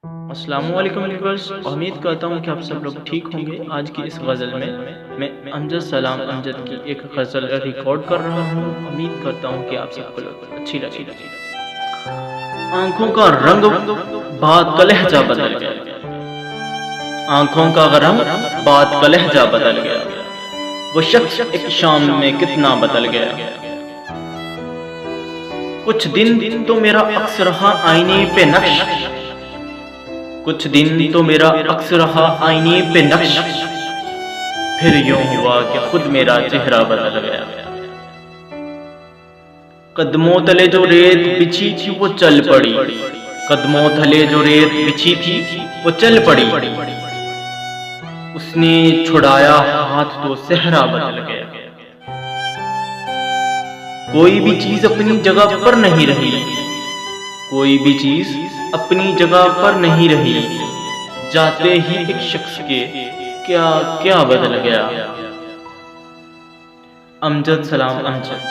अस्सलामुअलैकुम व्यूअर्स, उम्मीद करता हूँ कि आप सब लोग ठीक होंगे। आज की इस गज़ल में मैं अमजद सलाम अमजद की एक गज़ल रिकॉर्ड कर रहा हूँ। उम्मीद करता हूँ कि आप सबको अच्छी लगेगी। आंखों का रंग बात का लहजा बदल गया, आंखों का रंग बात का लहजा बदल गया, वो शख्स एक शाम में कितना बदल गया। कुछ दिन तो मेरा अक्स रहा आईने पे नक्श, कुछ दिन तो मेरा अक्स रहा आईने पे नक्श, फिर यूं हुआ कि खुद मेरा चेहरा बदल गया। कदमों तले जो रेत बिछी थी वो चल पड़ी, कदमों तले जो रेत बिछी थी वो चल पड़ी, उसने छुड़ाया हाथ तो सेहरा बदल गया। कोई भी चीज अपनी जगह पर नहीं रही, कोई भी चीज अपनी जगह पर नहीं रही, जाते ही एक शख्स के क्या क्या बदल गया। अमजद सलाम अमजद।